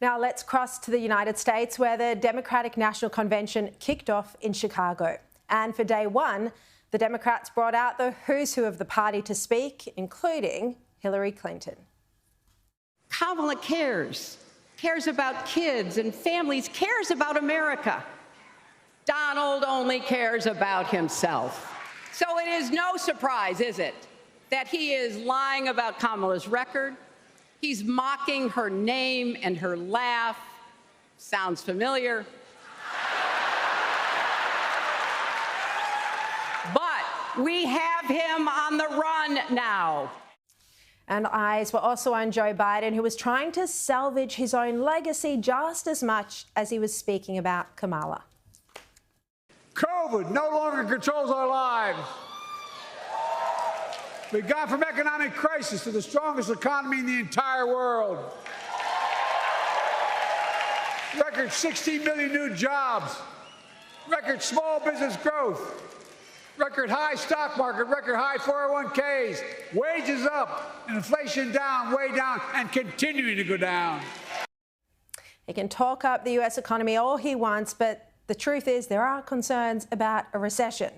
Now let's cross to the United States, where the Democratic National Convention kicked off in Chicago. And for day one, the Democrats brought out the who's who of the party to speak, including Hillary Clinton. Kamala cares about kids and families, cares about America. Donald only cares about himself. So it is no surprise, is it, that he is lying about Kamala's record. He's mocking her name and her laugh. Sounds familiar. But we have him on the run now. And eyes were also on Joe Biden, who was trying to salvage his own legacy just as much as he was speaking about Kamala. COVID no longer controls our lives. We've gone from economic crisis to the strongest economy in the entire world. Record 16 million new jobs. Record small business growth. Record high stock market, record high 401ks. Wages up, inflation down, way down, and continuing to go down. He can talk up the US economy all he wants, but the truth is there are concerns about a recession.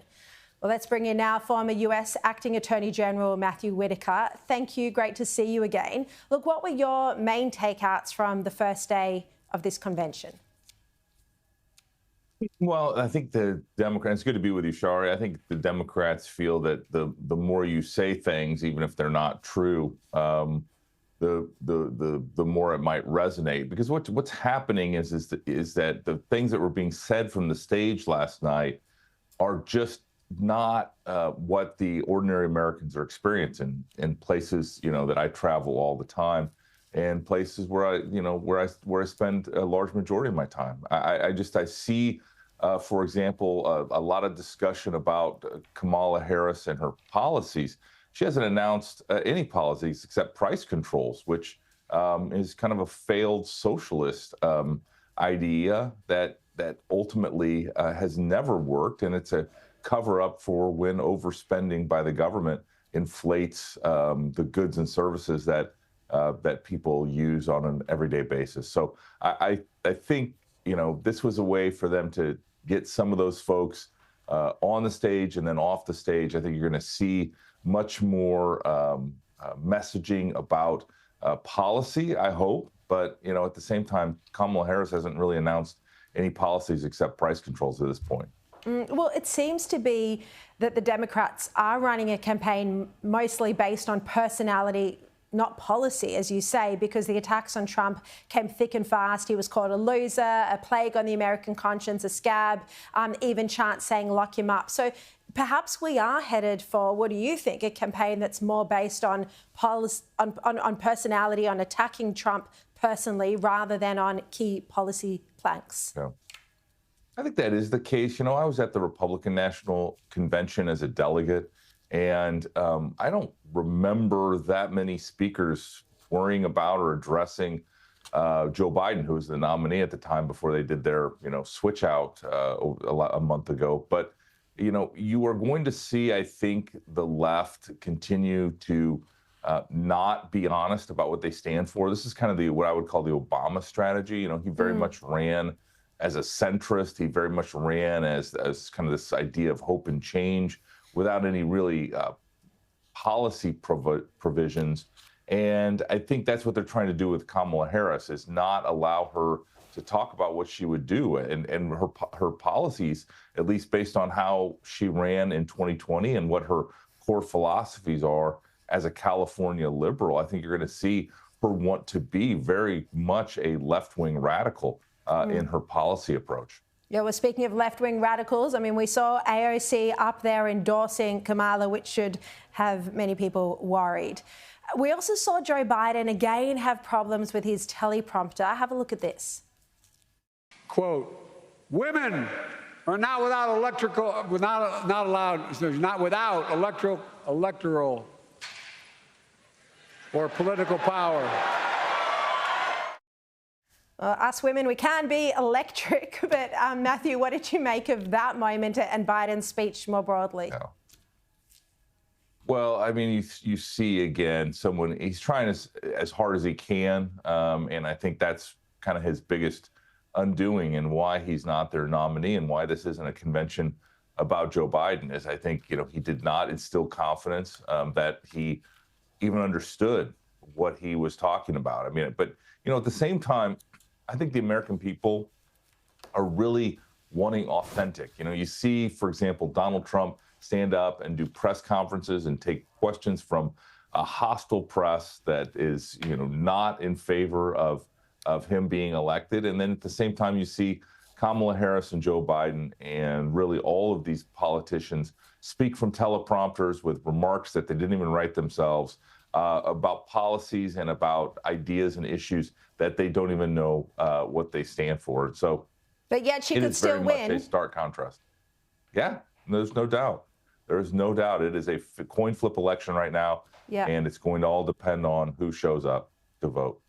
Well, let's bring in now former US Acting Attorney General Matthew Whitaker. Thank you. Great to see you again. Look, what were your main takeouts from the first day of this convention? Well, I think the Democrats, it's good to be with you, Sharri. I think the Democrats feel that the more you say things, even if they're not true, the more it might resonate. Because what's happening is that the things that were being said from the stage last night are just not what the ordinary Americans are experiencing in places, that I travel all the time, and places where I spend a large majority of my time. I see, for example, a lot of discussion about Kamala Harris and her policies. She hasn't announced any policies except price controls, which is kind of a failed socialist idea that ultimately has never worked, and it's a cover up for when overspending by the government inflates the goods and services that people use on an everyday basis. So I think this was a way for them to get some of those folks on the stage and then off the stage. I think you're going to see much more messaging about policy, I hope. But at the same time, Kamala Harris hasn't really announced any policies except price controls at this point. Well, it seems to be that the Democrats are running a campaign mostly based on personality, not policy, as you say, because the attacks on Trump came thick and fast. He was called a loser, a plague on the American conscience, a scab, even chants saying lock him up. So perhaps we are headed for, what do you think, a campaign that's more based on personality, on attacking Trump personally, rather than on key policy planks? Yeah. I think that is the case. I was at the Republican National Convention as a delegate, and I don't remember that many speakers worrying about or addressing Joe Biden, who was the nominee at the time before they did their, switch out a month ago. But, you are going to see, I think, the left continue to not be honest about what they stand for. This is kind of what I would call the Obama strategy. He very much ran as a centrist. He very much ran as kind of this idea of hope and change without any really policy provisions. And I think that's what they're trying to do with Kamala Harris, is not allow her to talk about what she would do and her policies, at least based on how she ran in 2020 and what her core philosophies are as a California liberal. I think you're going to see her want to be very much a left-wing radical in her policy approach. Yeah, well, speaking of left-wing radicals, we saw AOC up there endorsing Kamala, which should have many people worried. We also saw Joe Biden again have problems with his teleprompter. Have a look at this. Quote, women are not without electoral or political power. Us women, we can be electric, but Matthew, what did you make of that moment and Biden's speech more broadly? Yeah. Well, you see again, he's trying as hard as he can, and I think that's kind of his biggest undoing and why he's not their nominee and why this isn't a convention about Joe Biden is I think, he did not instill confidence that he even understood what he was talking about. I mean, but, at the same time, I think the American people are really wanting authentic. You see, for example, Donald Trump stand up and do press conferences and take questions from a hostile press that is, not in favor of him being elected. And then at the same time, you see Kamala Harris and Joe Biden and really all of these politicians speak from teleprompters with remarks that they didn't even write themselves about policies and about ideas and issues that they don't even know what they stand for. So, but yet she could still win. It is very much a stark contrast. Yeah, there's no doubt. There is no doubt. It is a coin flip election right now, and it's going to all depend on who shows up to vote.